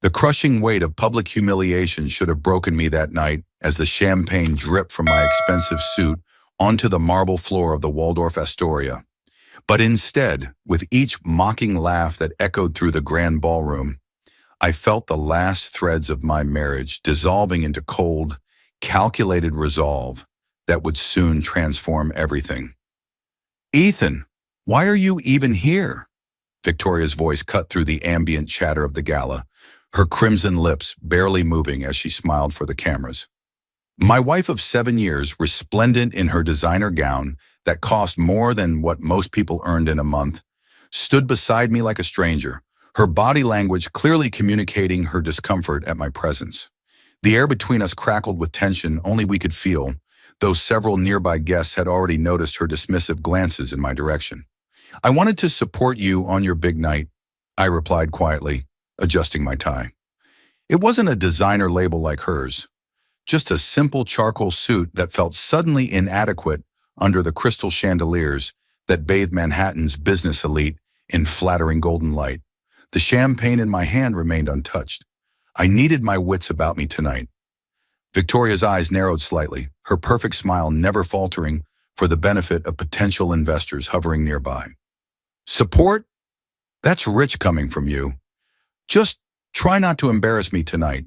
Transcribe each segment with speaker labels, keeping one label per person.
Speaker 1: The crushing weight of public humiliation should have broken me that night as the champagne dripped from my expensive suit onto the marble floor of the Waldorf Astoria. But instead, with each mocking laugh that echoed through the grand ballroom, I felt the last threads of my marriage dissolving into cold, calculated resolve that would soon transform everything. "Ethan, why are you even here?" Victoria's voice cut through the ambient chatter of the gala, her crimson lips barely moving as she smiled for the cameras. My wife of 7 years, resplendent in her designer gown that cost more than what most people earned in a month, stood beside me like a stranger, her body language clearly communicating her discomfort at my presence. The air between us crackled with tension only we could feel, though several nearby guests had already noticed her dismissive glances in my direction. "I wanted to support you on your big night," I replied quietly, adjusting my tie. It wasn't a designer label like hers, just a simple charcoal suit that felt suddenly inadequate under the crystal chandeliers that bathed Manhattan's business elite in flattering golden light. The champagne in my hand remained untouched. I needed my wits about me tonight. Victoria's eyes narrowed slightly, her perfect smile never faltering for the benefit of potential investors hovering nearby. "Support? That's rich coming from you. Just try not to embarrass me tonight.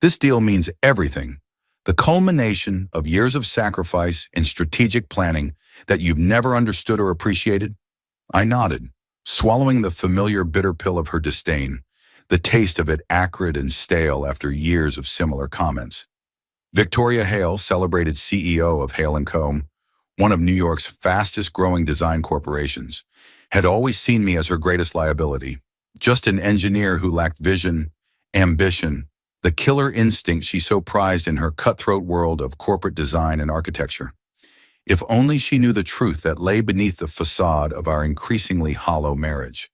Speaker 1: This deal means everything. The culmination of years of sacrifice and strategic planning that you've never understood or appreciated." I nodded, swallowing the familiar bitter pill of her disdain, the taste of it acrid and stale after years of similar comments. Victoria Hale, celebrated CEO of Hale & Co., one of New York's fastest-growing design corporations, had always seen me as her greatest liability, just an engineer who lacked vision, ambition, the killer instinct she so prized in her cutthroat world of corporate design and architecture. If only she knew the truth that lay beneath the facade of our increasingly hollow marriage.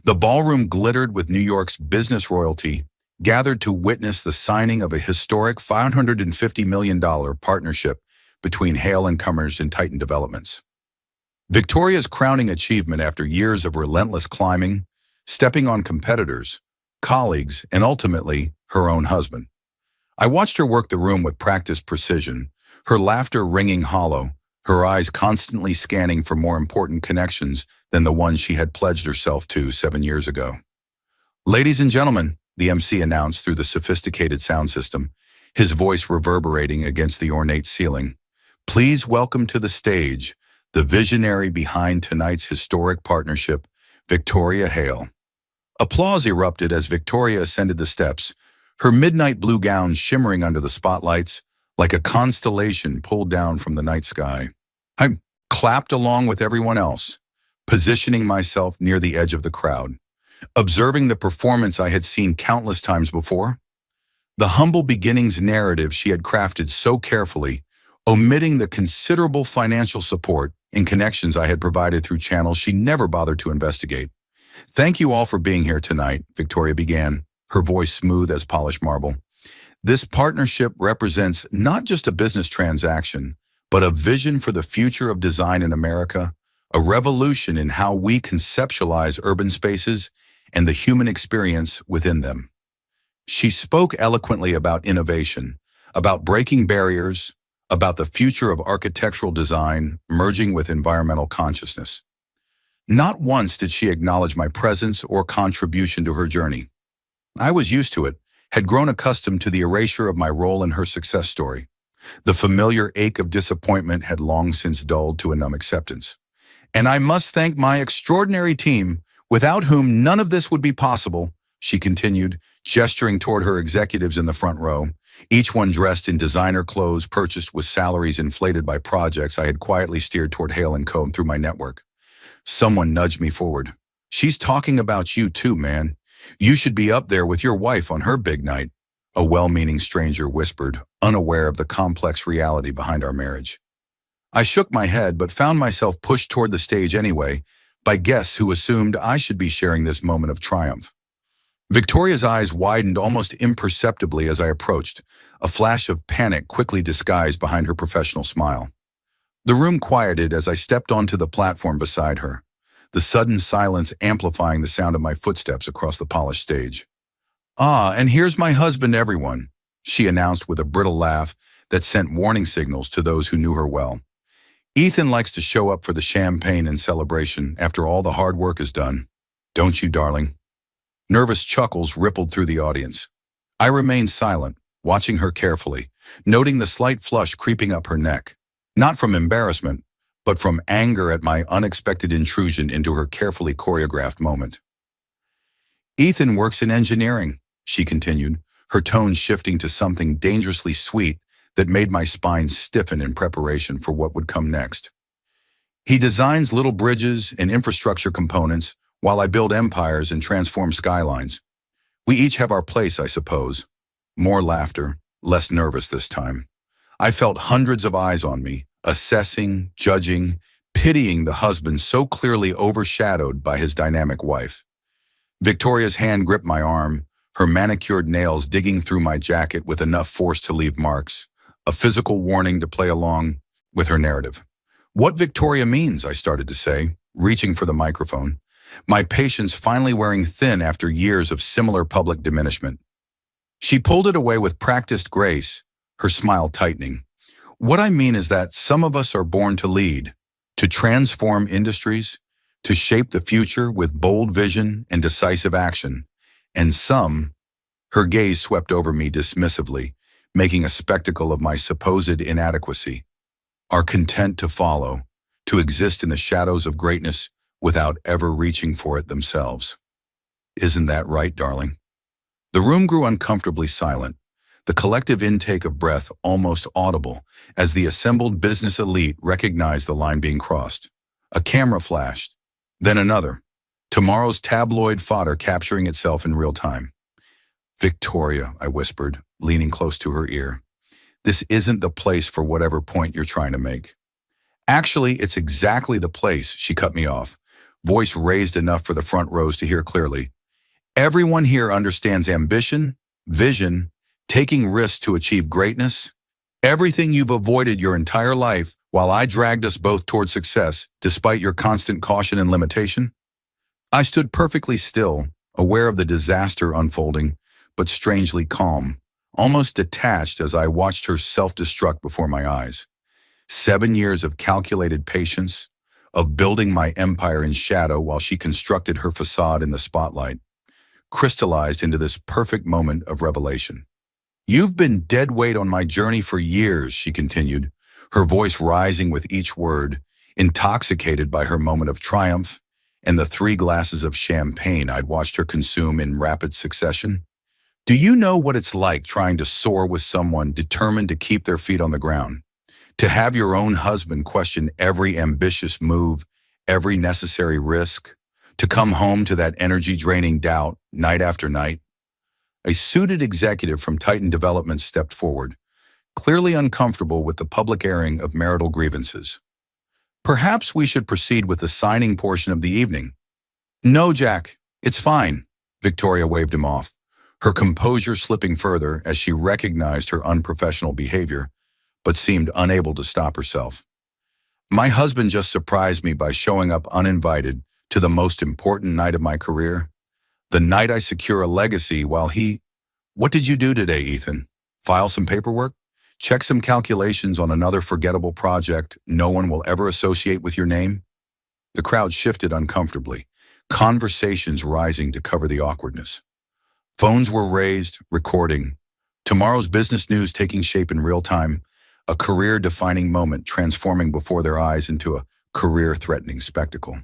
Speaker 1: The ballroom glittered with New York's business royalty, gathered to witness the signing of a historic $550 million partnership between Hale & Cummers and Titan Developments. Victoria's crowning achievement after years of relentless climbing, stepping on competitors, colleagues, and ultimately, her own husband. I watched her work the room with practiced precision, her laughter ringing hollow, her eyes constantly scanning for more important connections than the ones she had pledged herself to 7 years ago. "Ladies and gentlemen," the MC announced through the sophisticated sound system, his voice reverberating against the ornate ceiling, "please welcome to the stage the visionary behind tonight's historic partnership, Victoria Hale." Applause erupted as Victoria ascended the steps, her midnight blue gown shimmering under the spotlights like a constellation pulled down from the night sky. I clapped along with everyone else, positioning myself near the edge of the crowd, observing the performance I had seen countless times before. The humble beginnings narrative she had crafted so carefully, omitting the considerable financial support and connections I had provided through channels she never bothered to investigate. "Thank you all for being here tonight," Victoria began, her voice smooth as polished marble. "This partnership represents not just a business transaction, but a vision for the future of design in America, a revolution in how we conceptualize urban spaces and the human experience within them." She spoke eloquently about innovation, about breaking barriers, about the future of architectural design merging with environmental consciousness. Not once did she acknowledge my presence or contribution to her journey. I was used to it, had grown accustomed to the erasure of my role in her success story. The familiar ache of disappointment had long since dulled to a numb acceptance. "And I must thank my extraordinary team, without whom none of this would be possible," she continued, gesturing toward her executives in the front row, each one dressed in designer clothes purchased with salaries inflated by projects I had quietly steered toward Hale & Co. through my network. Someone nudged me forward. "She's talking about you too, man. You should be up there with your wife on her big night," a well-meaning stranger whispered, unaware of the complex reality behind our marriage. I shook my head but found myself pushed toward the stage anyway by guests who assumed I should be sharing this moment of triumph. Victoria's eyes widened almost imperceptibly as I approached, a flash of panic quickly disguised behind her professional smile. The room quieted as I stepped onto the platform beside her, the sudden silence amplifying the sound of my footsteps across the polished stage. Ah, and here's my husband, everyone, she announced with a brittle laugh that sent warning signals to those who knew her well. Ethan likes to show up for the champagne and celebration after all the hard work is done. Don't you, darling? Nervous chuckles rippled through the audience. I remained silent, watching her carefully, noting the slight flush creeping up her neck. Not from embarrassment, but from anger at my unexpected intrusion into her carefully choreographed moment. Ethan works in engineering, she continued, her tone shifting to something dangerously sweet that made my spine stiffen in preparation for what would come next. He designs little bridges and infrastructure components while I build empires and transform skylines. We each have our place, I suppose. More laughter, less nervous this time. I felt hundreds of eyes on me, assessing, judging, pitying the husband so clearly overshadowed by his dynamic wife. Victoria's hand gripped my arm, her manicured nails digging through my jacket with enough force to leave marks, a physical warning to play along with her narrative. What Victoria means, I started to say, reaching for the microphone, my patience finally wearing thin after years of similar public diminishment. She pulled it away with practiced grace, her smile tightening. What I mean is that some of us are born to lead, to transform industries, to shape the future with bold vision and decisive action, and some, her gaze swept over me dismissively, making a spectacle of my supposed inadequacy, are content to follow, to exist in the shadows of greatness without ever reaching for it themselves. Isn't that right, darling? The room grew uncomfortably silent, the collective intake of breath almost audible as the assembled business elite recognized the line being crossed. A camera flashed, then another, tomorrow's tabloid fodder capturing itself in real time. Victoria, I whispered, leaning close to her ear. This isn't the place for whatever point you're trying to make. Actually, it's exactly the place, she cut me off, voice raised enough for the front rows to hear clearly. Everyone here understands ambition, vision, taking risks to achieve greatness, everything you've avoided your entire life while I dragged us both toward success despite your constant caution and limitation. I stood perfectly still, aware of the disaster unfolding, but strangely calm, almost detached as I watched her self-destruct before my eyes. 7 years of calculated patience, of building my empire in shadow while she constructed her facade in the spotlight, crystallized into this perfect moment of revelation. You've been dead weight on my journey for years, she continued, her voice rising with each word, intoxicated by her moment of triumph and the 3 glasses of champagne I'd watched her consume in rapid succession. Do you know what it's like trying to soar with someone determined to keep their feet on the ground? To have your own husband question every ambitious move, every necessary risk? To come home to that energy-draining doubt night after night? A suited executive from Titan Development stepped forward, clearly uncomfortable with the public airing of marital grievances. Perhaps we should proceed with the signing portion of the evening. No, Jack, it's fine, Victoria waved him off, her composure slipping further as she recognized her unprofessional behavior, but seemed unable to stop herself. My husband just surprised me by showing up uninvited to the most important night of my career, the night I secure a legacy while he— What did you do today, Ethan? File some paperwork? Check some calculations on another forgettable project no one will ever associate with your name? The crowd shifted uncomfortably, conversations rising to cover the awkwardness. Phones were raised, recording. Tomorrow's business news taking shape in real time, a career-defining moment transforming before their eyes into a career-threatening spectacle.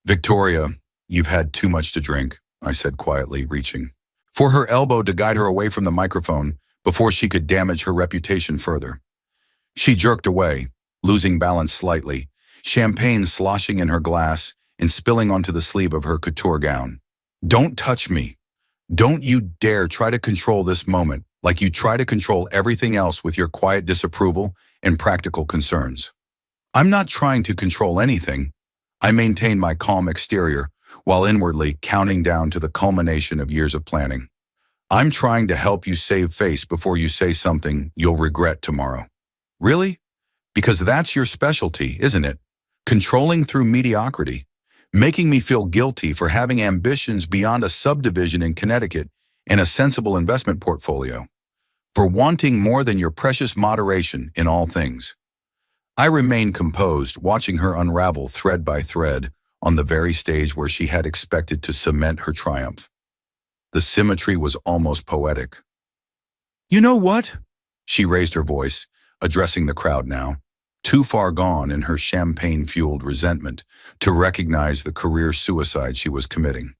Speaker 1: Victoria, you've had too much to drink, I said quietly, reaching for her elbow to guide her away from the microphone before she could damage her reputation further. She jerked away, losing balance slightly, champagne sloshing in her glass and spilling onto the sleeve of her couture gown. Don't touch me. Don't you dare try to control this moment like you try to control everything else with your quiet disapproval and practical concerns. I'm not trying to control anything. I maintain my calm exterior while inwardly counting down to the culmination of years of planning. I'm trying to help you save face before you say something you'll regret tomorrow. Really? Because that's your specialty, isn't it? Controlling through mediocrity, making me feel guilty for having ambitions beyond a subdivision in Connecticut and a sensible investment portfolio, for wanting more than your precious moderation in all things. I remained composed, watching her unravel thread by thread on the very stage where she had expected to cement her triumph. The symmetry was almost poetic. "You know what?" She raised her voice, addressing the crowd now, too far gone in her champagne-fueled resentment to recognize the career suicide she was committing.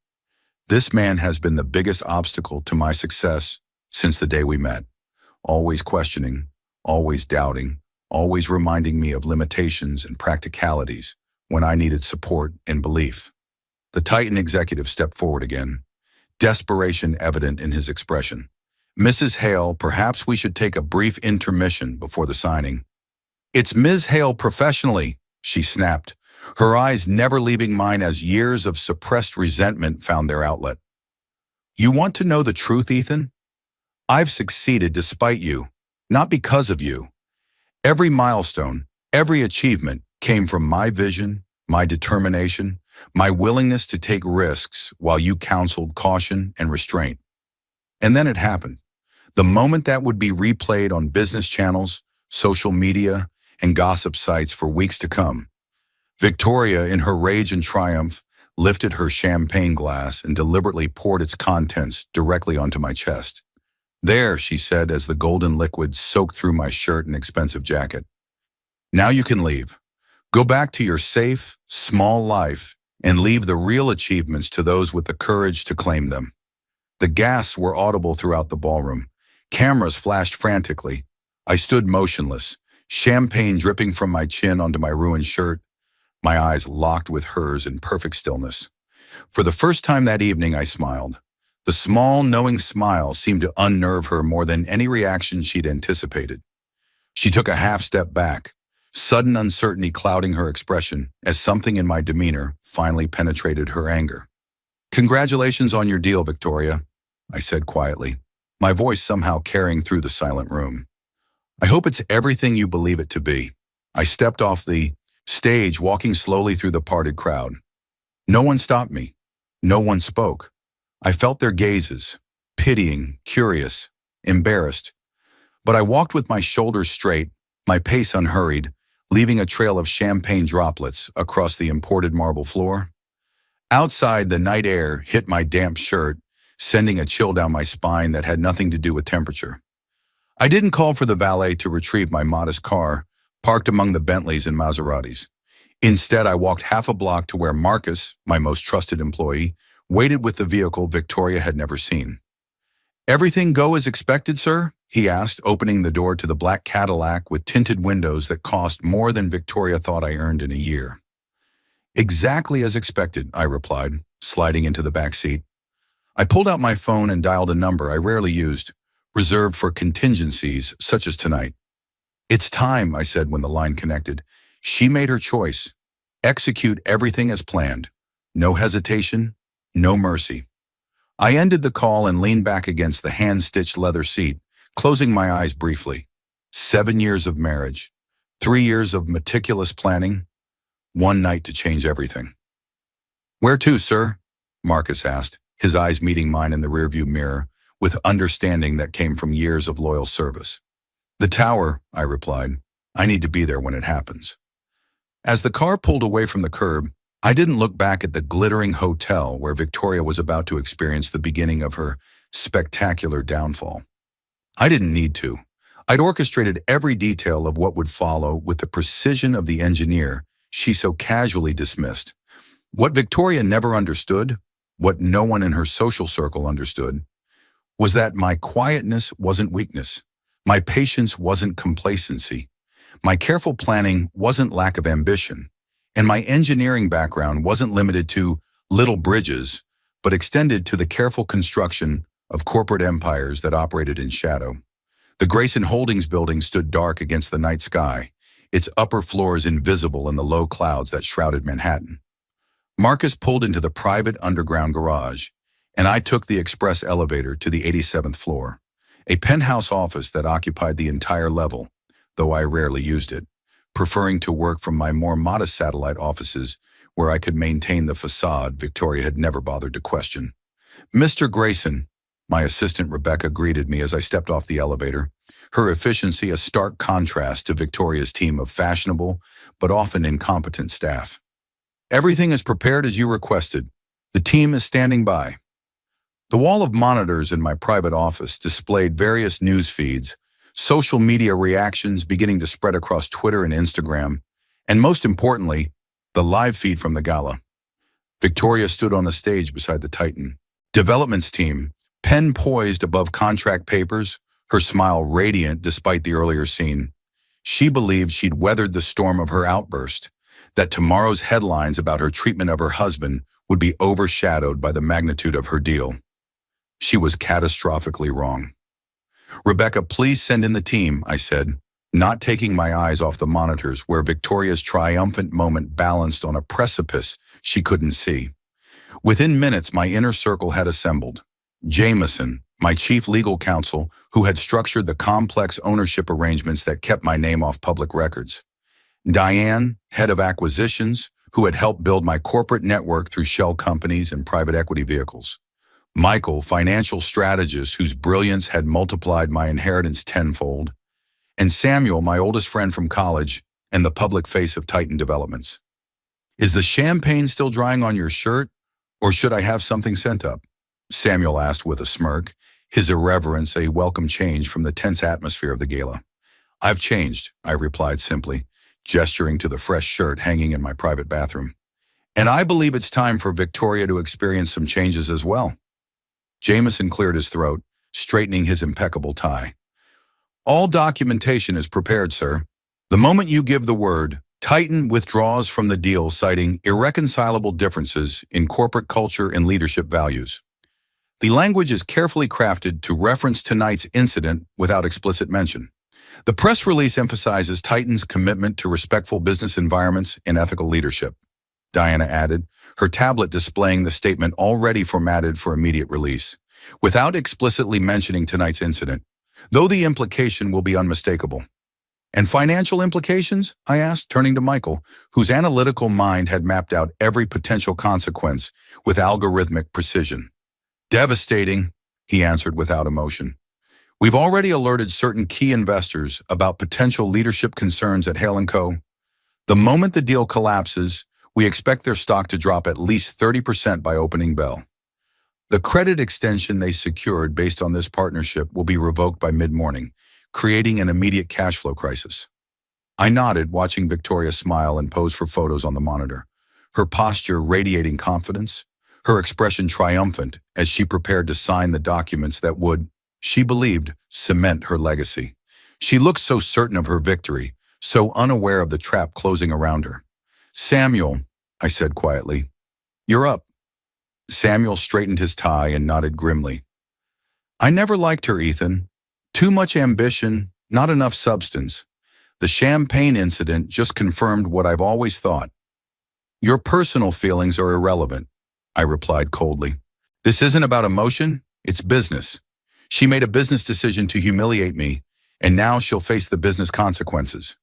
Speaker 1: "This man has been the biggest obstacle to my success since the day we met, always questioning, always doubting, always reminding me of limitations and practicalities when I needed support and belief." The Titan executive stepped forward again, desperation evident in his expression. "Mrs. Hale, perhaps we should take a brief intermission before the signing." "It's Ms. Hale professionally," she snapped, her eyes never leaving mine as years of suppressed resentment found their outlet. "You want to know the truth, Ethan? I've succeeded despite you, not because of you. Every milestone, every achievement came from my vision, my determination, my willingness to take risks while you counseled caution and restraint. And then it happened. The moment that would be replayed on business channels, social media, and gossip sites for weeks to come. Victoria, in her rage and triumph, lifted her champagne glass and deliberately poured its contents directly onto my chest. "There," she said as the golden liquid soaked through my shirt and expensive jacket. "Now you can leave. Go back to your safe, small life and leave the real achievements to those with the courage to claim them." The gasps were audible throughout the ballroom. Cameras flashed frantically. I stood motionless, champagne dripping from my chin onto my ruined shirt, my eyes locked with hers in perfect stillness. For the first time that evening, I smiled. The small, knowing smile seemed to unnerve her more than any reaction she'd anticipated. She took a half step back, sudden uncertainty clouding her expression as something in my demeanor finally penetrated her anger. "Congratulations on your deal, Victoria," I said quietly, my voice somehow carrying through the silent room. "I hope it's everything you believe it to be." I stepped off the stage, walking slowly through the parted crowd. No one stopped me. No one spoke. I felt their gazes, pitying, curious, embarrassed. But I walked with my shoulders straight, my pace unhurried, leaving a trail of champagne droplets across the imported marble floor. Outside, the night air hit my damp shirt, sending a chill down my spine that had nothing to do with temperature. I didn't call for the valet to retrieve my modest car, parked among the Bentleys and Maseratis. Instead, I walked half a block to where Marcus, my most trusted employee, waited with the vehicle Victoria had never seen. "Everything go as expected, sir?" he asked, opening the door to the black Cadillac with tinted windows that cost more than Victoria thought I earned in a year. "Exactly as expected," I replied, sliding into the back seat. I pulled out my phone and dialed a number I rarely used, reserved for contingencies such as tonight. "It's time," I said when the line connected. She made her choice. Execute everything as planned. No hesitation, no mercy. I ended the call and leaned back against the hand-stitched leather seat, closing my eyes briefly. 7 years of marriage, 3 years of meticulous planning, one night to change everything. "Where to, sir?" Marcus asked, his eyes meeting mine in the rearview mirror, with understanding that came from years of loyal service. "The tower," I replied. "I need to be there when it happens." As the car pulled away from the curb, I didn't look back at the glittering hotel where Victoria was about to experience the beginning of her spectacular downfall. I didn't need to. I'd orchestrated every detail of what would follow with the precision of the engineer she so casually dismissed. What Victoria never understood, what no one in her social circle understood, was that my quietness wasn't weakness. My patience wasn't complacency. My careful planning wasn't lack of ambition. And my engineering background wasn't limited to little bridges, but extended to the careful construction of corporate empires that operated in shadow. The Grayson Holdings building stood dark against the night sky, its upper floors invisible in the low clouds that shrouded Manhattan. Marcus pulled into the private underground garage, and I took the express elevator to the 87th floor, a penthouse office that occupied the entire level, though I rarely used it, preferring to work from my more modest satellite offices where I could maintain the facade Victoria had never bothered to question. "Mr. Grayson," My assistant Rebecca greeted me as I stepped off the elevator, her efficiency a stark contrast to Victoria's team of fashionable but often incompetent staff. Everything is prepared as you requested. The team is standing by. The wall of monitors in my private office displayed various news feeds, social media reactions beginning to spread across Twitter and Instagram, and most importantly, the live feed from the gala. Victoria stood on the stage beside the Titan Developments team, pen poised above contract papers, her smile radiant despite the earlier scene. She believed she'd weathered the storm of her outburst, that tomorrow's headlines about her treatment of her husband would be overshadowed by the magnitude of her deal. She was catastrophically wrong. "Rebecca, please send in the team," I said, not taking my eyes off the monitors where Victoria's triumphant moment balanced on a precipice she couldn't see. Within minutes, my inner circle had assembled. Jameson, my chief legal counsel, who had structured the complex ownership arrangements that kept my name off public records. Diane, head of acquisitions, who had helped build my corporate network through shell companies and private equity vehicles. Michael, financial strategist whose brilliance had multiplied my inheritance tenfold. And Samuel, my oldest friend from college and the public face of Titan Developments. "Is the champagne still drying on your shirt, or should I have something sent up?" Samuel asked with a smirk, his irreverence a welcome change from the tense atmosphere of the gala. "I've changed," I replied simply, gesturing to the fresh shirt hanging in my private bathroom. "And I believe it's time for Victoria to experience some changes as well." Jameson cleared his throat, straightening his impeccable tie. "All documentation is prepared, sir. The moment you give the word, Titan withdraws from the deal citing irreconcilable differences in corporate culture and leadership values. The language is carefully crafted to reference tonight's incident without explicit mention. The press release emphasizes Titan's commitment to respectful business environments and ethical leadership," Diana added, her tablet displaying the statement already formatted for immediate release, without explicitly mentioning tonight's incident, though the implication will be unmistakable. "And financial implications?" I asked, turning to Michael, whose analytical mind had mapped out every potential consequence with algorithmic precision. "Devastating," he answered without emotion. "We've already alerted certain key investors about potential leadership concerns at Hale & Co. The moment the deal collapses, we expect their stock to drop at least 30% by opening bell. The credit extension they secured based on this partnership will be revoked by mid-morning, creating an immediate cash flow crisis." I nodded, watching Victoria smile and pose for photos on the monitor, her posture radiating confidence, her expression triumphant as she prepared to sign the documents that would, she believed, cement her legacy. She looked so certain of her victory, so unaware of the trap closing around her. "Samuel," I said quietly, "you're up." Samuel straightened his tie and nodded grimly. "I never liked her, Ethan. Too much ambition, not enough substance. The champagne incident just confirmed what I've always thought." "Your personal feelings are irrelevant," I replied coldly. "This isn't about emotion, it's business. She made a business decision to humiliate me, and now she'll face the business consequences."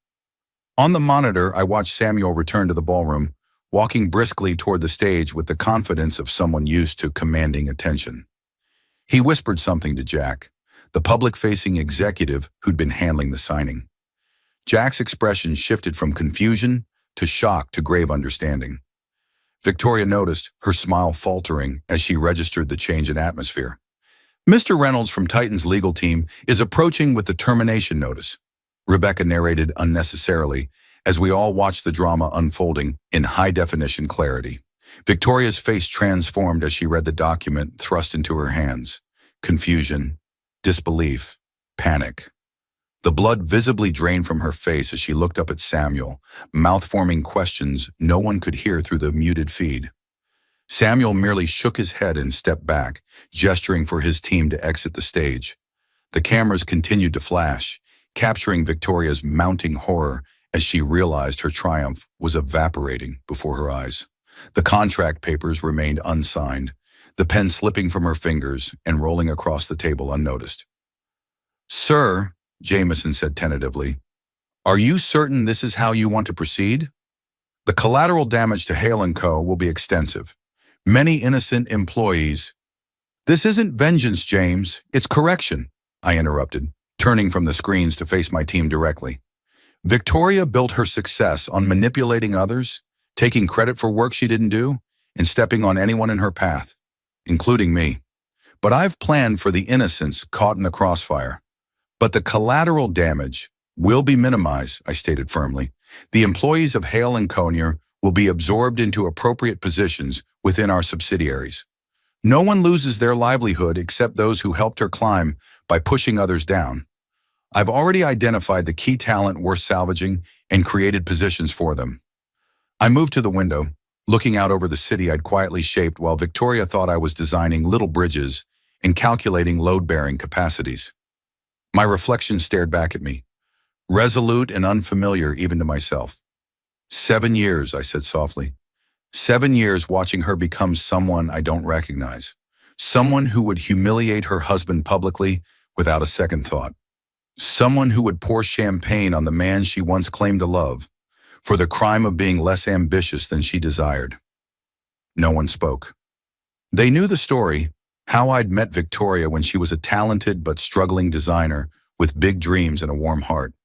Speaker 1: On the monitor, I watched Samuel return to the ballroom, walking briskly toward the stage with the confidence of someone used to commanding attention. He whispered something to Jack, the public-facing executive who'd been handling the signing. Jack's expression shifted from confusion to shock to grave understanding. Victoria noticed, her smile faltering as she registered the change in atmosphere. "Mr. Reynolds from Titan's legal team is approaching with the termination notice," Rebecca narrated unnecessarily as we all watched the drama unfolding in high-definition clarity. Victoria's face transformed as she read the document thrust into her hands. Confusion, disbelief, panic. The blood visibly drained from her face as she looked up at Samuel, mouth-forming questions no one could hear through the muted feed. Samuel merely shook his head and stepped back, gesturing for his team to exit the stage. The cameras continued to flash, capturing Victoria's mounting horror as she realized her triumph was evaporating before her eyes. The contract papers remained unsigned, the pen slipping from her fingers and rolling across the table unnoticed. "Sir," Jameson said tentatively, "are you certain this is how you want to proceed? The collateral damage to Hale & Co. will be extensive. Many innocent employees." This isn't vengeance, James. It's correction, I interrupted, turning from the screens to face my team directly. Victoria built her success on manipulating others, taking credit for work she didn't do, and stepping on anyone in her path, including me. But I've planned for the innocents caught in the crossfire. But the collateral damage will be minimized, I stated firmly. The employees of Hale and Conyer will be absorbed into appropriate positions within our subsidiaries. No one loses their livelihood except those who helped her climb by pushing others down. I've already identified the key talent worth salvaging and created positions for them. I moved to the window, looking out over the city I'd quietly shaped while Victoria thought I was designing little bridges and calculating load-bearing capacities. My reflection stared back at me, resolute and unfamiliar even to myself. 7 years, I said softly. 7 years watching her become someone I don't recognize. Someone who would humiliate her husband publicly without a second thought. Someone who would pour champagne on the man she once claimed to love for the crime of being less ambitious than she desired. No one spoke. They knew the story, how I'd met Victoria when she was a talented but struggling designer with big dreams and a warm heart.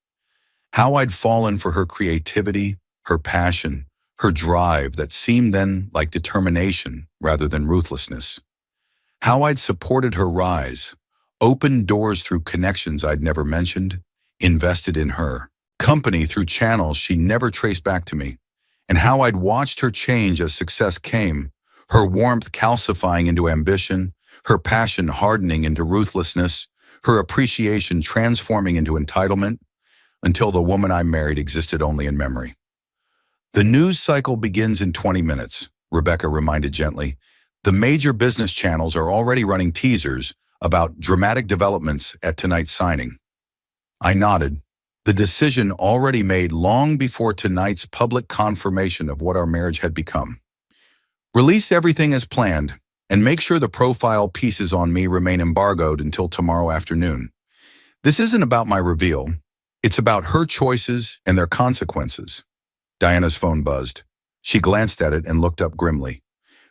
Speaker 1: How I'd fallen for her creativity, her passion, her drive that seemed then like determination rather than ruthlessness. How I'd supported her rise, opened doors through connections I'd never mentioned, invested in her company through channels she never traced back to me, and how I'd watched her change as success came, her warmth calcifying into ambition, her passion hardening into ruthlessness, her appreciation transforming into entitlement, until the woman I married existed only in memory. The news cycle begins in 20 minutes, Rebecca reminded gently. The major business channels are already running teasers about dramatic developments at tonight's signing. I nodded, the decision already made long before tonight's public confirmation of what our marriage had become. Release everything as planned, and make sure the profile pieces on me remain embargoed until tomorrow afternoon. This isn't about my reveal. It's about her choices and their consequences. Diana's phone buzzed. She glanced at it and looked up grimly.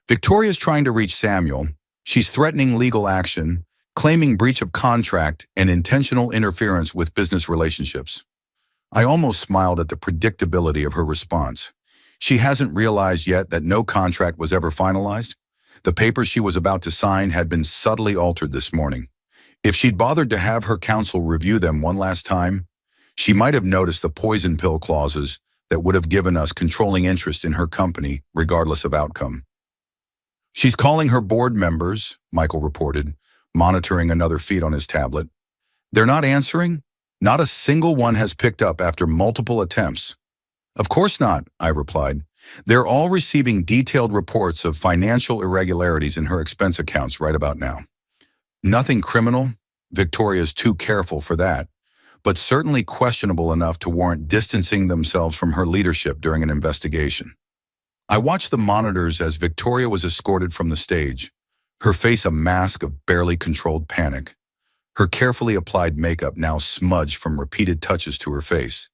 Speaker 1: Victoria's trying to reach Samuel. She's threatening legal action, claiming breach of contract and intentional interference with business relationships. I almost smiled at the predictability of her response. She hasn't realized yet that no contract was ever finalized. The papers she was about to sign had been subtly altered this morning. If she'd bothered to have her counsel review them one last time, she might have noticed the poison pill clauses that would have given us controlling interest in her company, regardless of outcome. She's calling her board members, Michael reported, monitoring another feed on his tablet. They're not answering? Not a single one has picked up after multiple attempts. Of course not, I replied. They're all receiving detailed reports of financial irregularities in her expense accounts right about now. Nothing criminal, Victoria's too careful for that, but certainly questionable enough to warrant distancing themselves from her leadership during an investigation. I watched the monitors as Victoria was escorted from the stage, her face a mask of barely controlled panic, her carefully applied makeup now smudged from repeated touches to her face.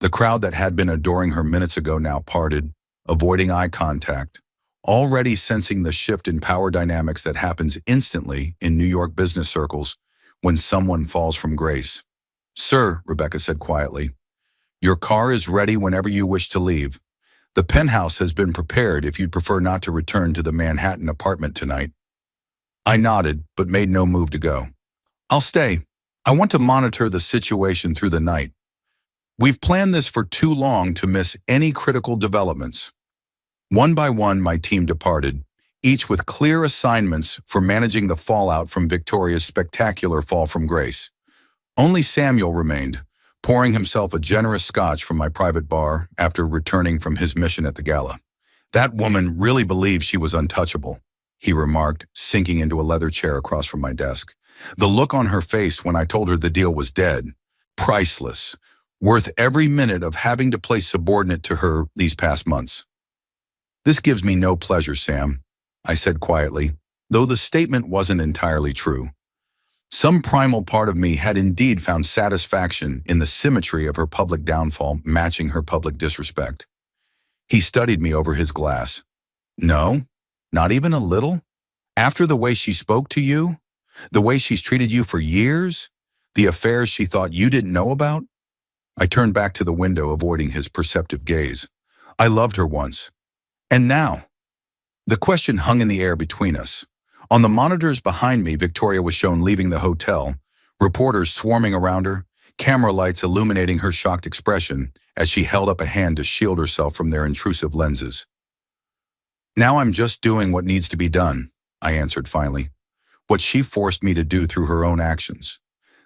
Speaker 1: The crowd that had been adoring her minutes ago now parted, avoiding eye contact, already sensing the shift in power dynamics that happens instantly in New York business circles when someone falls from grace. Sir, Rebecca said quietly, your car is ready whenever you wish to leave. The penthouse has been prepared if you'd prefer not to return to the Manhattan apartment tonight. I nodded, but made no move to go. I'll stay. I want to monitor the situation through the night. We've planned this for too long to miss any critical developments. One by one, my team departed, each with clear assignments for managing the fallout from Victoria's spectacular fall from grace. Only Samuel remained, pouring himself a generous scotch from my private bar after returning from his mission at the gala. That woman really believed she was untouchable, he remarked, sinking into a leather chair across from my desk. The look on her face when I told her the deal was dead, priceless, worth every minute of having to play subordinate to her these past months. This gives me no pleasure, Sam, I said quietly, though the statement wasn't entirely true. Some primal part of me had indeed found satisfaction in the symmetry of her public downfall matching her public disrespect. He studied me over his glass. No, not even a little? After the way she spoke to you? The way she's treated you for years? The affairs she thought you didn't know about? I turned back to the window, avoiding his perceptive gaze. I loved her once. And now? The question hung in the air between us. On the monitors behind me, Victoria was shown leaving the hotel, reporters swarming around her, camera lights illuminating her shocked expression as she held up a hand to shield herself from their intrusive lenses. Now I'm just doing what needs to be done, I answered finally, what she forced me to do through her own actions.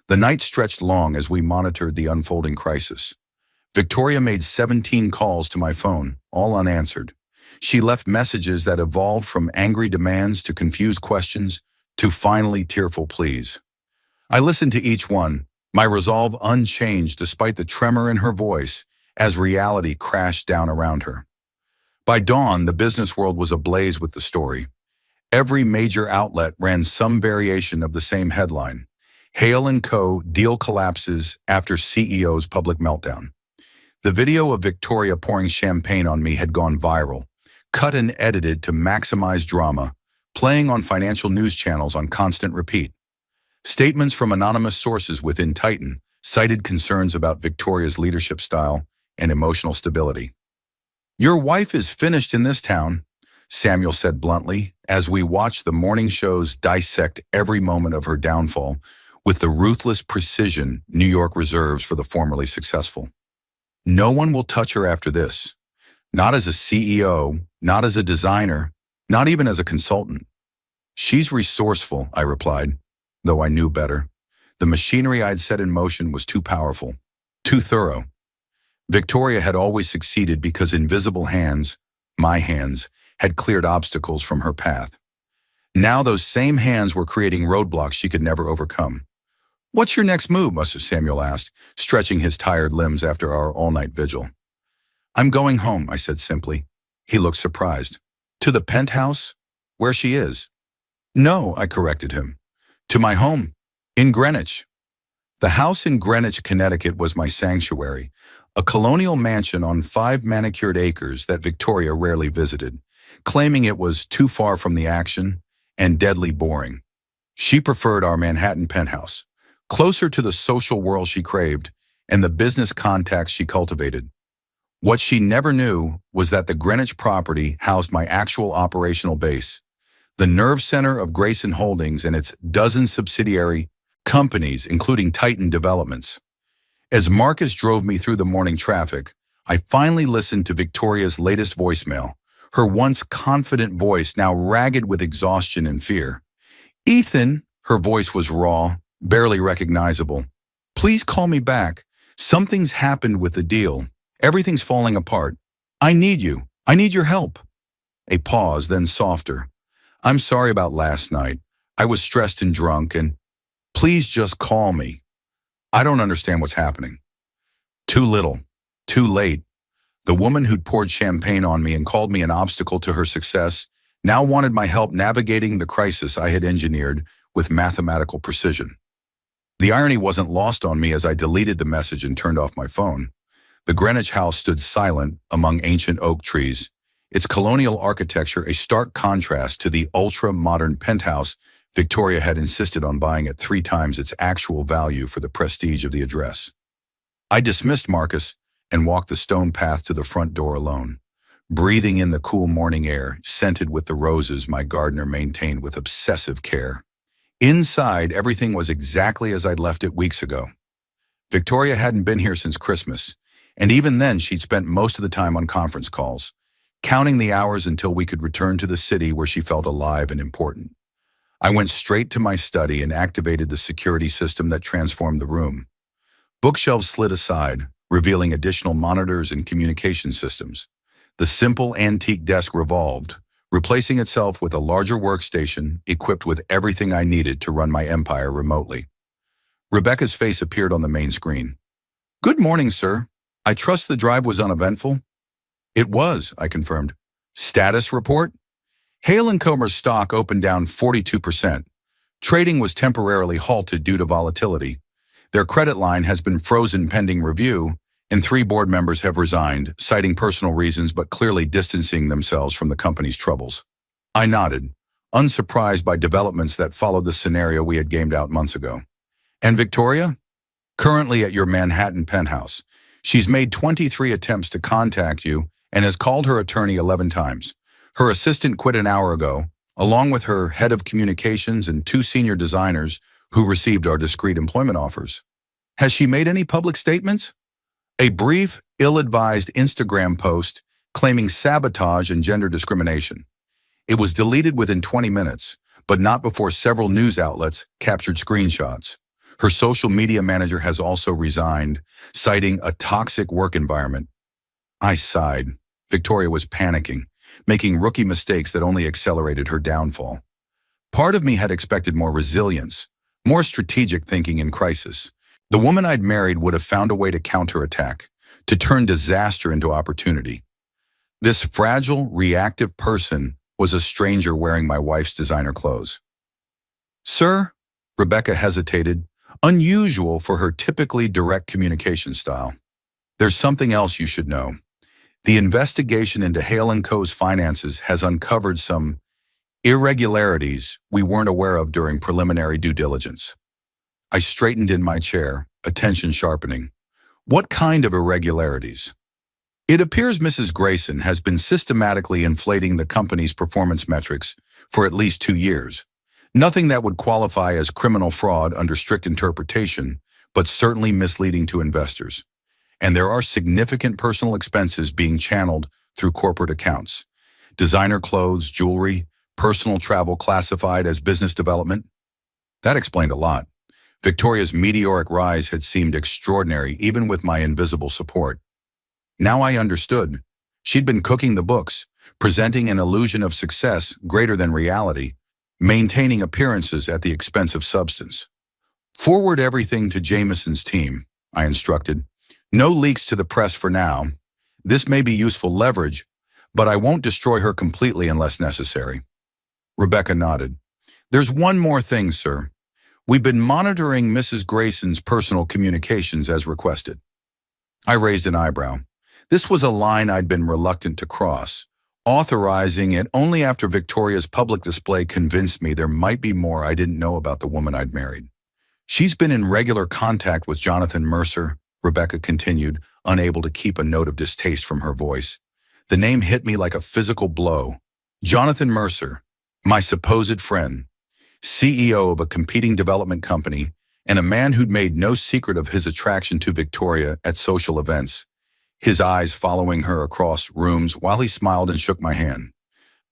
Speaker 1: The night stretched long as we monitored the unfolding crisis. Victoria made 17 calls to my phone, all unanswered. She left messages that evolved from angry demands to confused questions to finally tearful pleas. I listened to each one, my resolve unchanged despite the tremor in her voice as reality crashed down around her. By dawn, the business world was ablaze with the story. Every major outlet ran some variation of the same headline. Hale & Co. deal collapses after CEO's public meltdown. The video of Victoria pouring champagne on me had gone viral, cut and edited to maximize drama, playing on financial news channels on constant repeat. Statements from anonymous sources within Titan cited concerns about Victoria's leadership style and emotional stability. "Your wife is finished in this town," Samuel said bluntly, as we watched the morning shows dissect every moment of her downfall with the ruthless precision New York reserves for the formerly successful. "No one will touch her after this. Not as a CEO, not as a designer, not even as a consultant." "She's resourceful," I replied, though I knew better. The machinery I'd set in motion was too powerful, too thorough. Victoria had always succeeded because invisible hands, my hands, had cleared obstacles from her path. Now those same hands were creating roadblocks she could never overcome. "What's your next move?" Mr. Samuel asked, stretching his tired limbs after our all-night vigil. "I'm going home," I said simply. He looked surprised. "To the penthouse? Where she is?" "No," I corrected him. "To my home. In Greenwich." The house in Greenwich, Connecticut was my sanctuary, a colonial mansion on 5 manicured acres that Victoria rarely visited, claiming it was too far from the action and deadly boring. She preferred our Manhattan penthouse, closer to the social world she craved and the business contacts she cultivated. What she never knew was that the Greenwich property housed my actual operational base, the nerve center of Grayson Holdings and its dozen subsidiary companies, including Titan Developments. As Marcus drove me through the morning traffic, I finally listened to Victoria's latest voicemail, her once confident voice now ragged with exhaustion and fear. "Ethan," her voice was raw, barely recognizable. "Please call me back. Something's happened with the deal. Everything's falling apart. I need you. I need your help." A pause, then softer. "I'm sorry about last night. I was stressed and drunk, and please just call me. I don't understand what's happening." Too little. Too late. The woman who'd poured champagne on me and called me an obstacle to her success now wanted my help navigating the crisis I had engineered with mathematical precision. The irony wasn't lost on me as I deleted the message and turned off my phone. The Greenwich house stood silent among ancient oak trees, its colonial architecture a stark contrast to the ultra-modern penthouse Victoria had insisted on buying at 3 times its actual value for the prestige of the address. I dismissed Marcus and walked the stone path to the front door alone, breathing in the cool morning air, scented with the roses my gardener maintained with obsessive care. Inside, everything was exactly as I'd left it weeks ago. Victoria hadn't been here since Christmas, and even then she'd spent most of the time on conference calls, counting the hours until we could return to the city where she felt alive and important. I went straight to my study and activated the security system that transformed the room. Bookshelves slid aside, revealing additional monitors and communication systems. The simple antique desk revolved, replacing itself with a larger workstation equipped with everything I needed to run my empire remotely. Rebecca's face appeared on the main screen. "Good morning, sir. I trust the drive was uneventful?" "It was," I confirmed. "Status report?" Hale & Comer's stock opened down 42%. Trading was temporarily halted due to volatility. Their credit line has been frozen pending review, and 3 board members have resigned, citing personal reasons but clearly distancing themselves from the company's troubles. I nodded. unsurprised by developments that followed the scenario we had gamed out months ago. And Victoria? Currently at your Manhattan penthouse. She's made 23 attempts to contact you and has called her attorney 11 times. Her assistant quit an hour ago, along with her head of communications and 2 senior designers who received our discreet employment offers. Has she made any public statements? A brief, ill-advised Instagram post claiming sabotage and gender discrimination. It was deleted within 20 minutes, but not before several news outlets captured screenshots. Her social media manager has also resigned, citing a toxic work environment. I sighed. Victoria was panicking, making rookie mistakes that only accelerated her downfall. Part of me had expected more resilience, more strategic thinking in crisis. The woman I'd married would have found a way to counterattack, to turn disaster into opportunity. This fragile, reactive person was a stranger wearing my wife's designer clothes. Sir, Rebecca hesitated, unusual for her typically direct communication style. There's something else you should know. The investigation into Hale & Co.'s finances has uncovered some irregularities we weren't aware of during preliminary due diligence. I straightened in my chair, attention sharpening. What kind of irregularities? It appears Mrs. Grayson has been systematically inflating the company's performance metrics for at least 2 years. Nothing that would qualify as criminal fraud under strict interpretation, but certainly misleading to investors. And there are significant personal expenses being channeled through corporate accounts. Designer clothes, jewelry, personal travel classified as business development. That explained a lot. Victoria's meteoric rise had seemed extraordinary even with my invisible support. Now I understood. She'd been cooking the books, presenting an illusion of success greater than reality, maintaining appearances at the expense of substance. Forward everything to Jameson's team, I instructed. No leaks to the press for now. This may be useful leverage, but I won't destroy her completely unless necessary. Rebecca nodded. There's one more thing, sir. We've been monitoring Mrs. Grayson's personal communications as requested. I raised an eyebrow. This was a line I'd been reluctant to cross, authorizing it only after Victoria's public display convinced me there might be more I didn't know about the woman I'd married. She's been in regular contact with Jonathan Mercer, Rebecca continued, unable to keep a note of distaste from her voice. The name hit me like a physical blow. Jonathan Mercer, my supposed friend, CEO of a competing development company, and a man who'd made no secret of his attraction to Victoria at social events, his eyes following her across rooms while he smiled and shook my hand.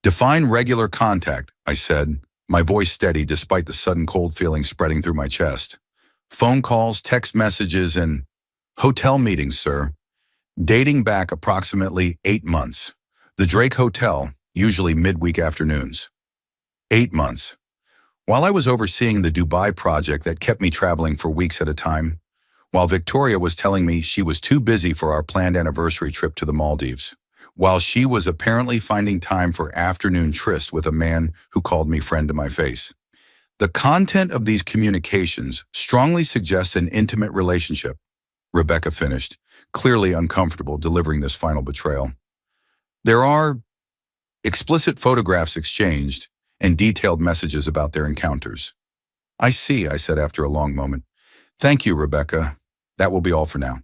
Speaker 1: Define regular contact, I said, my voice steady despite the sudden cold feeling spreading through my chest. Phone calls, text messages, and hotel meetings, sir. Dating back approximately 8 months. The Drake Hotel, usually midweek afternoons. 8 months. While I was overseeing the Dubai project that kept me traveling for weeks at a time, while Victoria was telling me she was too busy for our planned anniversary trip to the Maldives, while she was apparently finding time for afternoon tryst with a man who called me friend to my face. The content of these communications strongly suggests an intimate relationship, Rebecca finished, clearly uncomfortable delivering this final betrayal. There are explicit photographs exchanged and detailed messages about their encounters. I see, I said after a long moment. Thank you, Rebecca. That will be all for now.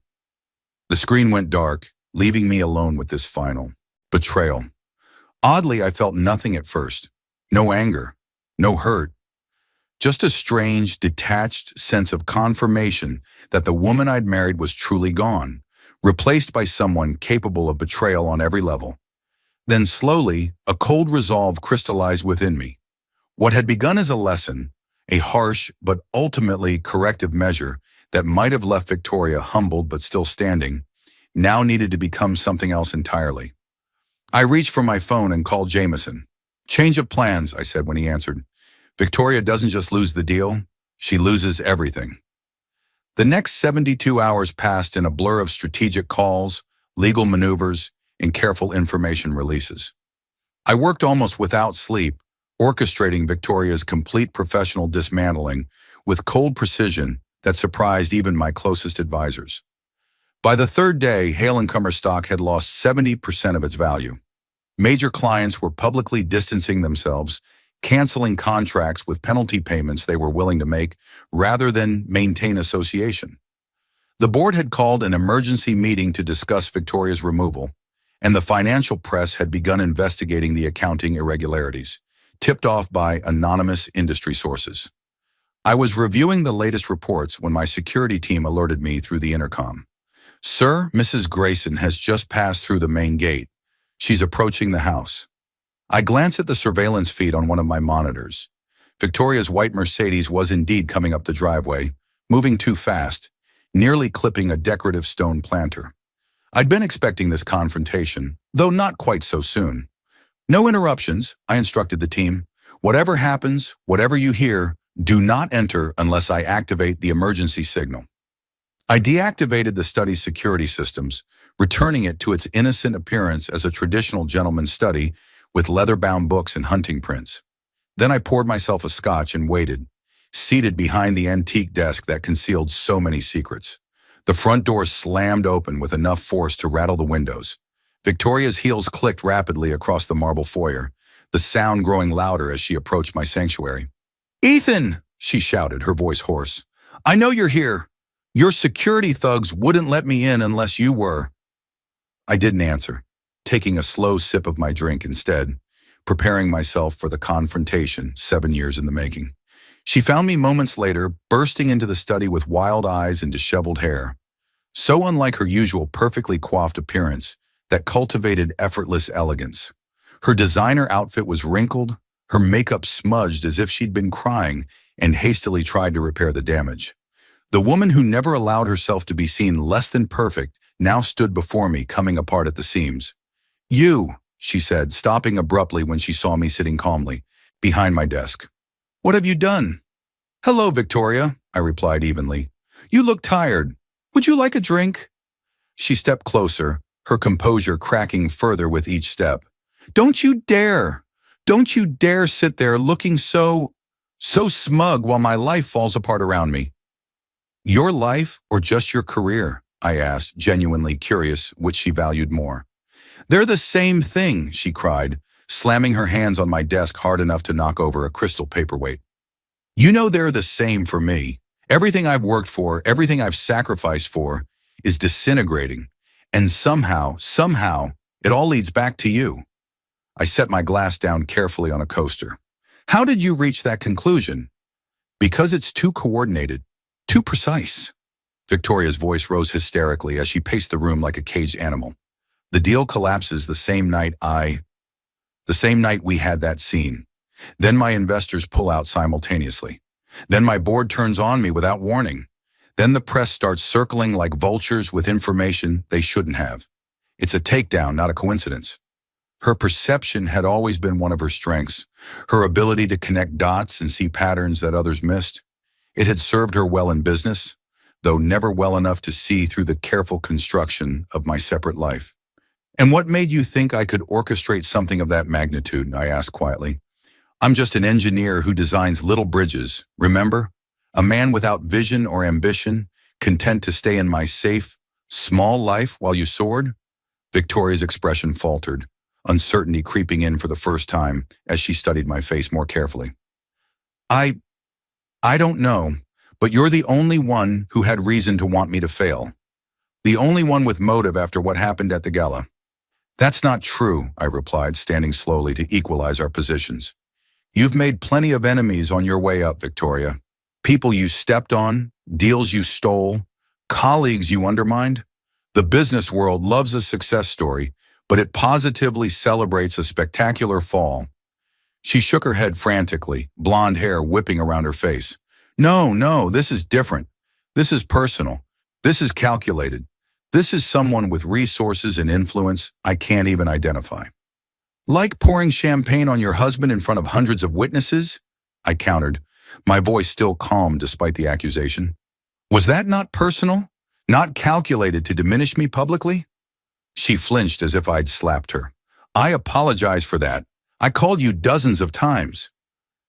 Speaker 1: The screen went dark, leaving me alone with this final betrayal. Oddly, I felt nothing at first. No anger, no hurt. Just a strange, detached sense of confirmation that the woman I'd married was truly gone, replaced by someone capable of betrayal on every level. Then slowly, a cold resolve crystallized within me. What had begun as a lesson, a harsh but ultimately corrective measure that might have left Victoria humbled but still standing, now needed to become something else entirely. I reached for my phone and called Jameson. Change of plans, I said when he answered. Victoria doesn't just lose the deal, she loses everything. The next 72 hours passed in a blur of strategic calls, legal maneuvers, and careful information releases. I worked almost without sleep, orchestrating Victoria's complete professional dismantling with cold precision that surprised even my closest advisors. By the third day, Hale & Co. stock had lost 70% of its value. Major clients were publicly distancing themselves, canceling contracts with penalty payments they were willing to make rather than maintain association. The board had called an emergency meeting to discuss Victoria's removal, and the financial press had begun investigating the accounting irregularities, tipped off by anonymous industry sources. I was reviewing the latest reports when my security team alerted me through the intercom. "Sir, Mrs. Grayson has just passed through the main gate. She's approaching the house." I glanced at the surveillance feed on one of my monitors. Victoria's white Mercedes was indeed coming up the driveway, moving too fast, nearly clipping a decorative stone planter. I'd been expecting this confrontation, though not quite so soon. "No interruptions," I instructed the team. "Whatever happens, whatever you hear, do not enter unless I activate the emergency signal." I deactivated the study's security systems, returning it to its innocent appearance as a traditional gentleman's study with leather-bound books and hunting prints. Then I poured myself a scotch and waited, seated behind the antique desk that concealed so many secrets. The front door slammed open with enough force to rattle the windows. Victoria's heels clicked rapidly across the marble foyer, the sound growing louder as she approached my sanctuary. "Ethan!" she shouted, her voice hoarse. "I know you're here. Your security thugs wouldn't let me in unless you were." I didn't answer, taking a slow sip of my drink instead, preparing myself for the confrontation 7 years in the making. She found me moments later, bursting into the study with wild eyes and disheveled hair, so unlike her usual perfectly coiffed appearance that cultivated effortless elegance. Her designer outfit was wrinkled, her makeup smudged as if she'd been crying and hastily tried to repair the damage. The woman who never allowed herself to be seen less than perfect now stood before me, coming apart at the seams. "You," she said, stopping abruptly when she saw me sitting calmly behind my desk. "What have you done?" "Hello, Victoria," I replied evenly. "You look tired. Would you like a drink?" She stepped closer, her composure cracking further with each step. "Don't you dare! Don't you dare sit there looking so smug while my life falls apart around me." "Your life or just your career?" I asked, genuinely curious which she valued more. "They're the same thing," she cried, slamming her hands on my desk hard enough to knock over a crystal paperweight. "You know they're the same for me. Everything I've worked for, everything I've sacrificed for, is disintegrating. And somehow, it all leads back to you." I set my glass down carefully on a coaster. "How did you reach that conclusion?" "Because it's too coordinated, too precise." Victoria's voice rose hysterically as she paced the room like a caged animal. "The deal collapses the same night we had that scene. Then my investors pull out simultaneously. Then my board turns on me without warning. Then the press starts circling like vultures with information they shouldn't have. It's a takedown, not a coincidence." Her perception had always been one of her strengths, her ability to connect dots and see patterns that others missed. It had served her well in business, though never well enough to see through the careful construction of my separate life. "And what made you think I could orchestrate something of that magnitude?" I asked quietly. "I'm just an engineer who designs little bridges, remember? A man without vision or ambition, content to stay in my safe, small life while you soared?" Victoria's expression faltered, uncertainty creeping in for the first time as she studied my face more carefully. I don't know, but you're the only one who had reason to want me to fail. The only one with motive after what happened at the gala." "That's not true," I replied, standing slowly to equalize our positions. "You've made plenty of enemies on your way up, Victoria. People you stepped on, deals you stole, colleagues you undermined. The business world loves a success story, but it positively celebrates a spectacular fall." She shook her head frantically, blonde hair whipping around her face. No, this is different. This is personal. This is calculated. This is someone with resources and influence I can't even identify." "Like pouring champagne on your husband in front of hundreds of witnesses?" I countered, my voice still calm despite the accusation. "Was that not personal? Not calculated to diminish me publicly?" She flinched as if I'd slapped her. "I apologize for that. I called you dozens of times."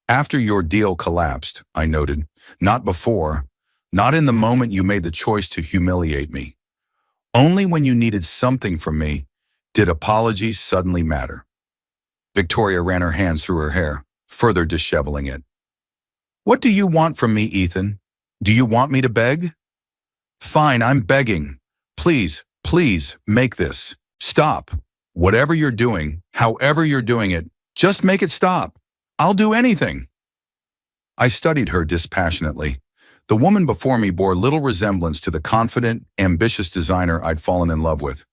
Speaker 1: "After your deal collapsed," I noted. "Not before. Not in the moment you made the choice to humiliate me. Only when you needed something from me did apologies suddenly matter." Victoria ran her hands through her hair. further disheveling it. What do you want from me, Ethan? Do you want me to beg? Fine, I'm begging. Please, please, make this. Stop. Whatever you're doing, however you're doing it, just make it stop. I'll do anything. I studied her dispassionately. The woman before me bore little resemblance to the confident, ambitious designer I'd fallen in love with,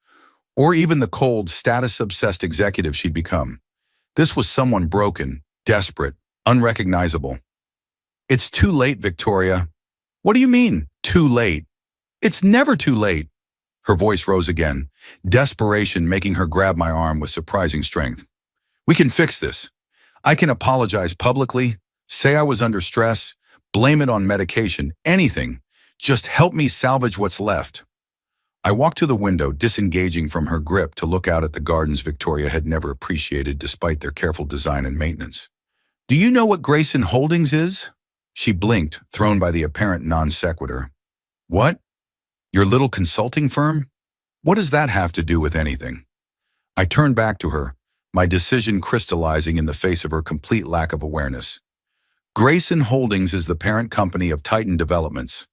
Speaker 1: or even the cold, status-obsessed executive she'd become. This was someone broken, desperate, unrecognizable. It's too late, Victoria. What do you mean, too late? It's never too late. Her voice rose again, desperation making her grab my arm with surprising strength. We can fix this. I can apologize publicly, say I was under stress, blame it on medication, anything. Just help me salvage what's left. I walked to the window, disengaging from her grip to look out at the gardens Victoria had never appreciated despite their careful design and maintenance. Do you know what Grayson Holdings is? She blinked, thrown by the apparent non sequitur. What? Your little consulting firm? What does that have to do with anything? I turned back to her, my decision crystallizing in the face of her complete lack of awareness. Grayson Holdings is the parent company of Titan Developments.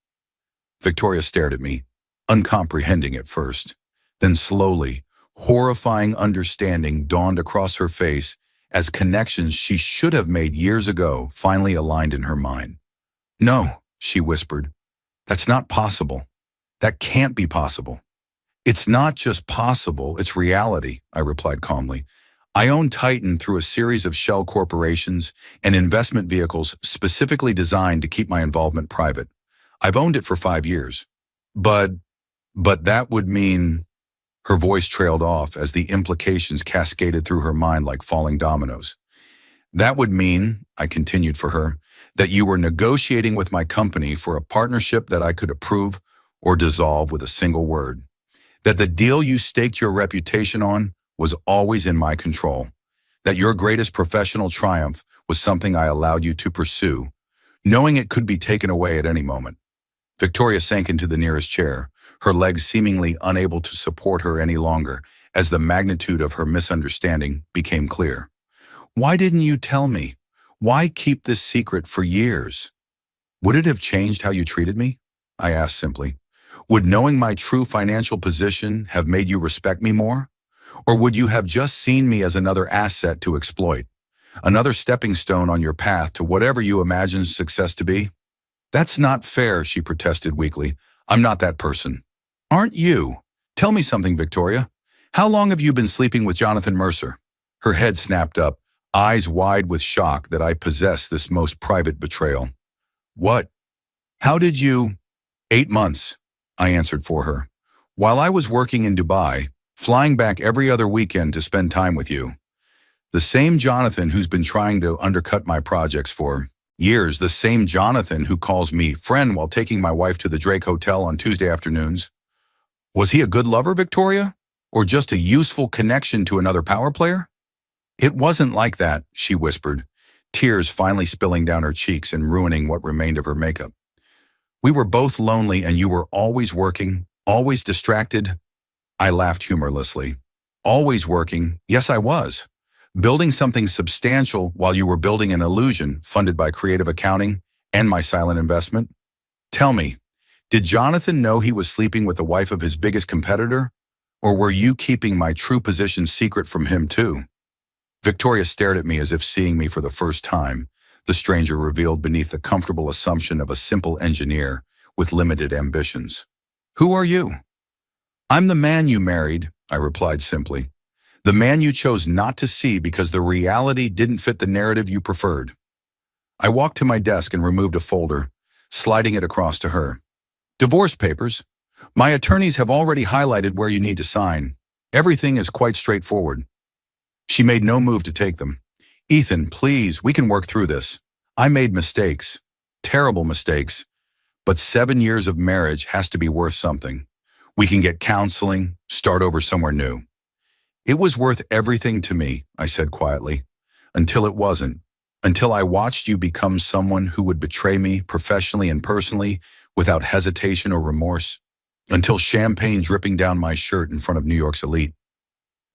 Speaker 1: Victoria stared at me, uncomprehending at first. Then slowly, horrifying understanding dawned across her face as connections she should have made years ago finally aligned in her mind. No, she whispered. That's not possible. That can't be possible. It's not just possible, it's reality, I replied calmly. I own Titan through a series of shell corporations and investment vehicles specifically designed to keep my involvement private. I've owned it for 5 years. But that would mean... Her voice trailed off as the implications cascaded through her mind like falling dominoes. That would mean, I continued for her, that you were negotiating with my company for a partnership that I could approve or dissolve with a single word. That the deal you staked your reputation on was always in my control. That your greatest professional triumph was something I allowed you to pursue, knowing it could be taken away at any moment. Victoria sank into the nearest chair, her legs seemingly unable to support her any longer as the magnitude of her misunderstanding became clear. Why didn't you tell me? Why keep this secret for years? Would it have changed how you treated me? I asked simply. Would knowing my true financial position have made you respect me more? Or would you have just seen me as another asset to exploit? Another stepping stone on your path to whatever you imagine success to be? That's not fair, she protested weakly. I'm not that person. Aren't you? Tell me something, Victoria. How long have you been sleeping with Jonathan Mercer? Her head snapped up, eyes wide with shock that I possessed this most private betrayal. What? How did you? 8 months, I answered for her. While I was working in Dubai, flying back every other weekend to spend time with you. The same Jonathan who's been trying to undercut my projects for years, the same Jonathan who calls me friend while taking my wife to the Drake Hotel on Tuesday afternoons. Was he a good lover, Victoria? Or just a useful connection to another power player? It wasn't like that, she whispered, tears finally spilling down her cheeks and ruining what remained of her makeup. We were both lonely and you were always working, always distracted. I laughed humorlessly. Always working, yes I was. Building something substantial while you were building an illusion funded by creative accounting and my silent investment. Tell me, did Jonathan know he was sleeping with the wife of his biggest competitor? Or were you keeping my true position secret from him too? Victoria stared at me as if seeing me for the first time, the stranger revealed beneath the comfortable assumption of a simple engineer with limited ambitions. Who are you? I'm the man you married, I replied simply. The man you chose not to see because the reality didn't fit the narrative you preferred. I walked to my desk and removed a folder, sliding it across to her. Divorce papers. My attorneys have already highlighted where you need to sign. Everything is quite straightforward. She made no move to take them. Ethan, please, we can work through this. I made mistakes. Terrible mistakes. But 7 years of marriage has to be worth something. We can get counseling, start over somewhere new. It was worth everything to me, I said quietly, until it wasn't. Until I watched you become someone who would betray me professionally and personally without hesitation or remorse. Until champagne dripping down my shirt in front of New York's elite.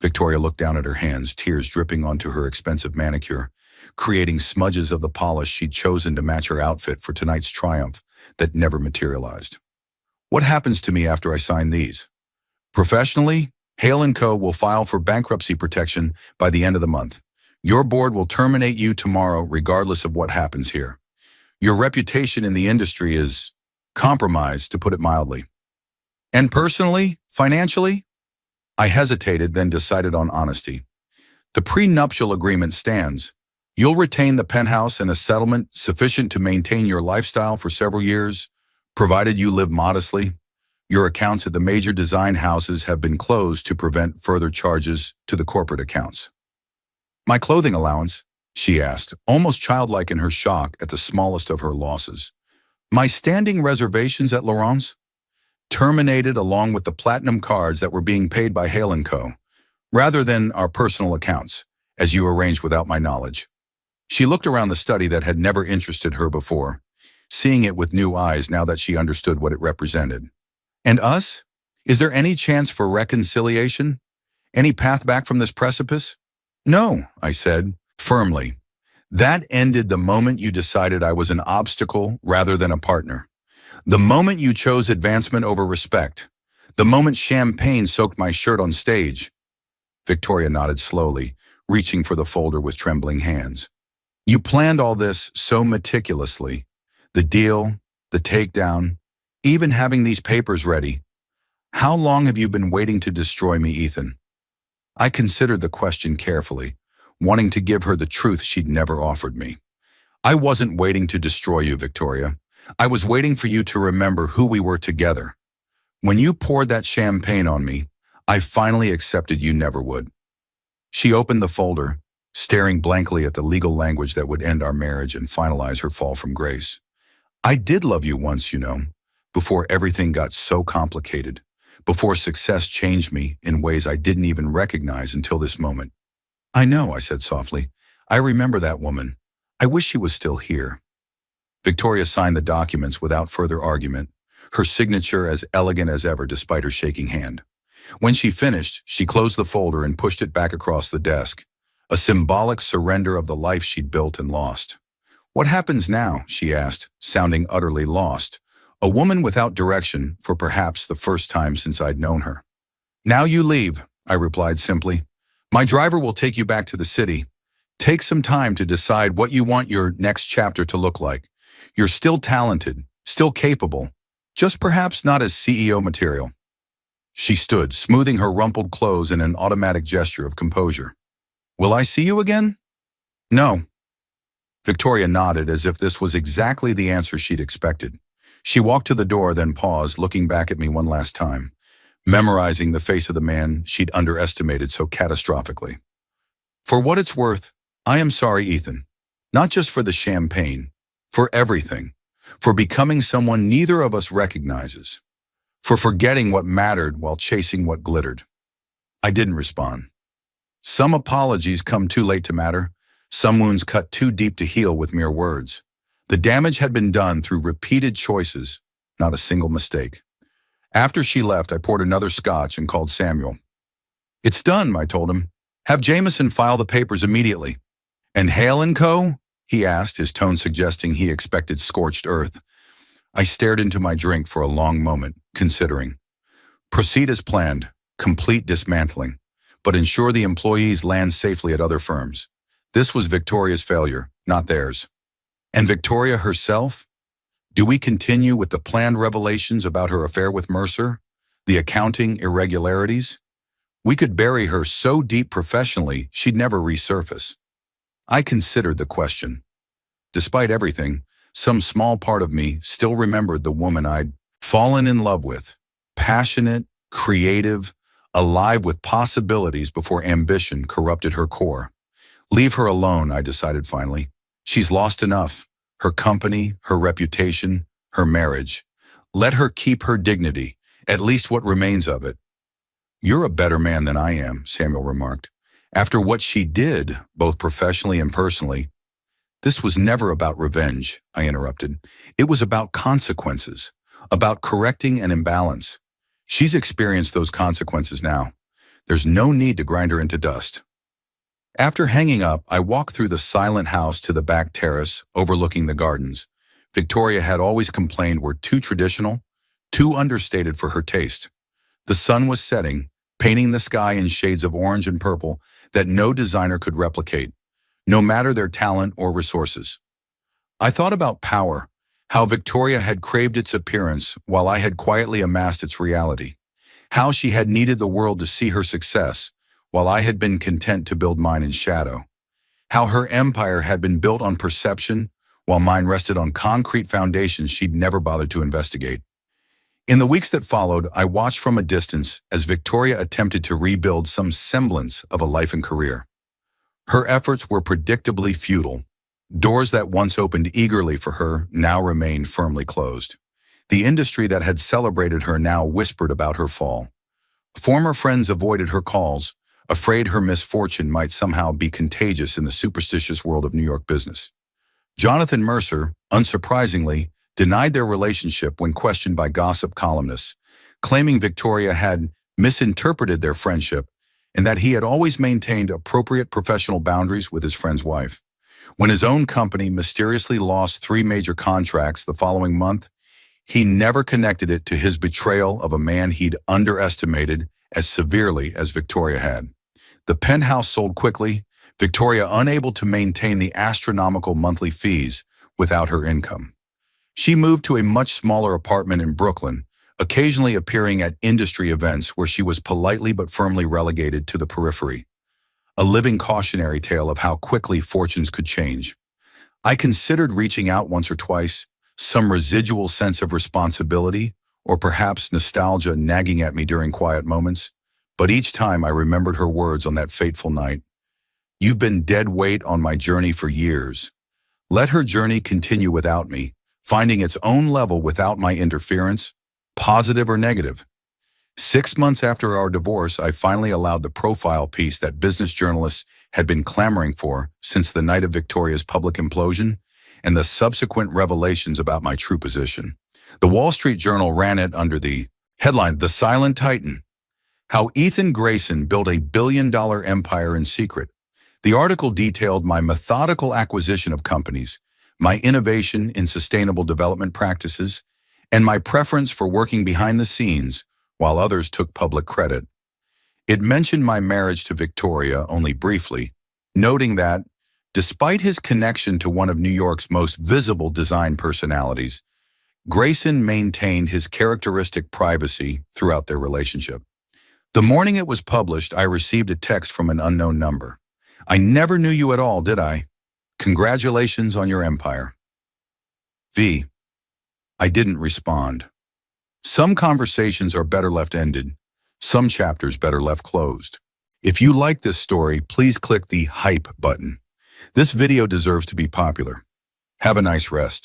Speaker 1: Victoria looked down at her hands, tears dripping onto her expensive manicure. creating smudges of the polish she'd chosen to match her outfit for tonight's triumph that never materialized. What happens to me after I sign these? Professionally, Hale & Co. will file for bankruptcy protection by the end of the month. Your board will terminate you tomorrow regardless of what happens here. Your reputation in the industry is compromised, to put it mildly. And personally, financially, I hesitated, then decided on honesty. The prenuptial agreement stands. You'll retain the penthouse and a settlement sufficient to maintain your lifestyle for several years, provided you live modestly. Your accounts at the major design houses have been closed to prevent further charges to the corporate accounts. My clothing allowance, she asked, almost childlike in her shock at the smallest of her losses. My standing reservations at Laurent's? Terminated along with the platinum cards that were being paid by Hale & Co., rather than our personal accounts, as you arranged without my knowledge. She looked around the study that had never interested her before, seeing it with new eyes now that she understood what it represented. And us? Is there any chance for reconciliation? Any path back from this precipice? No, I said, firmly. That ended the moment you decided I was an obstacle rather than a partner. The moment you chose advancement over respect. The moment champagne soaked my shirt on stage. Victoria nodded slowly, reaching for the folder with trembling hands. You planned all this so meticulously. The deal, the takedown, even having these papers ready. How long have you been waiting to destroy me, Ethan? I considered the question carefully, wanting to give her the truth she'd never offered me. I wasn't waiting to destroy you, Victoria. I was waiting for you to remember who we were together. When you poured that champagne on me, I finally accepted you never would. She opened the folder, staring blankly at the legal language that would end our marriage and finalize her fall from grace. I did love you once, you know, before everything got so complicated, before success changed me in ways I didn't even recognize until this moment. I know, I said softly. I remember that woman. I wish she was still here. Victoria signed the documents without further argument, her signature as elegant as ever despite her shaking hand. When she finished, she closed the folder and pushed it back across the desk, a symbolic surrender of the life she'd built and lost. What happens now? She asked, sounding utterly lost, a woman without direction for perhaps the first time since I'd known her. Now you leave, I replied simply. My driver will take you back to the city. Take some time to decide what you want your next chapter to look like. You're still talented, still capable, just perhaps not as CEO material. She stood, smoothing her rumpled clothes in an automatic gesture of composure. Will I see you again? No. Victoria nodded as if this was exactly the answer she'd expected. She walked to the door, then paused, looking back at me one last time, memorizing the face of the man she'd underestimated so catastrophically. For what it's worth, I am sorry, Ethan. Not just for the champagne, for everything, for becoming someone neither of us recognizes, for forgetting what mattered while chasing what glittered. I didn't respond. Some apologies come too late to matter, some wounds cut too deep to heal with mere words. The damage had been done through repeated choices, not a single mistake. After she left, I poured another scotch and called Samuel. It's done, I told him. Have Jameson file the papers immediately. And Hale & Co.? He asked, his tone suggesting he expected scorched earth. I stared into my drink for a long moment, considering. Proceed as planned, complete dismantling, but ensure the employees land safely at other firms. This was Victoria's failure, not theirs. And Victoria herself? Do we continue with the planned revelations about her affair with Mercer? The accounting irregularities? We could bury her so deep professionally she'd never resurface. I considered the question. Despite everything, some small part of me still remembered the woman I'd fallen in love with, passionate, creative, alive with possibilities before ambition corrupted her core. Leave her alone, I decided finally. She's lost enough. Her company, her reputation, her marriage. Let her keep her dignity, at least what remains of it. You're a better man than I am, Samuel remarked. After what she did, both professionally and personally. This was never about revenge, I interrupted. It was about consequences, about correcting an imbalance. She's experienced those consequences now. There's no need to grind her into dust. After hanging up, I walked through the silent house to the back terrace overlooking the gardens. Victoria had always complained were too traditional, too understated for her taste. The sun was setting, painting the sky in shades of orange and purple that no designer could replicate, no matter their talent or resources. I thought about power, how Victoria had craved its appearance while I had quietly amassed its reality, how she had needed the world to see her success while I had been content to build mine in shadow, how her empire had been built on perception while mine rested on concrete foundations she'd never bothered to investigate. In the weeks that followed, I watched from a distance as Victoria attempted to rebuild some semblance of a life and career. Her efforts were predictably futile. Doors that once opened eagerly for her now remained firmly closed. The industry that had celebrated her now whispered about her fall. Former friends avoided her calls, afraid her misfortune might somehow be contagious in the superstitious world of New York business. Jonathan Mercer, unsurprisingly, denied their relationship when questioned by gossip columnists, claiming Victoria had misinterpreted their friendship and that he had always maintained appropriate professional boundaries with his friend's wife. When his own company mysteriously lost 3 major contracts the following month, he never connected it to his betrayal of a man he'd underestimated as severely as Victoria had. The penthouse sold quickly, Victoria unable to maintain the astronomical monthly fees without her income. She moved to a much smaller apartment in Brooklyn, occasionally appearing at industry events where she was politely but firmly relegated to the periphery. A living cautionary tale of how quickly fortunes could change. I considered reaching out once or twice, some residual sense of responsibility, or perhaps nostalgia nagging at me during quiet moments, but each time I remembered her words on that fateful night. "You've been dead weight on my journey for years." Let her journey continue without me, finding its own level without my interference, positive or negative. 6 months after our divorce, I finally allowed the profile piece that business journalists had been clamoring for since the night of Victoria's public implosion and the subsequent revelations about my true position. The Wall Street Journal ran it under the headline, "The Silent Titan: How Ethan Grayson Built a Billion-Dollar Empire in Secret." The article detailed my methodical acquisition of companies, my innovation in sustainable development practices, and my preference for working behind the scenes while others took public credit. It mentioned my marriage to Victoria only briefly, noting that, despite his connection to one of New York's most visible design personalities, Grayson maintained his characteristic privacy throughout their relationship. The morning it was published, I received a text from an unknown number. "I never knew you at all, did I? Congratulations on your empire." V. I didn't respond. Some conversations are better left ended, some chapters better left closed. If you like this story, please click the hype button. This video deserves to be popular. Have a nice rest.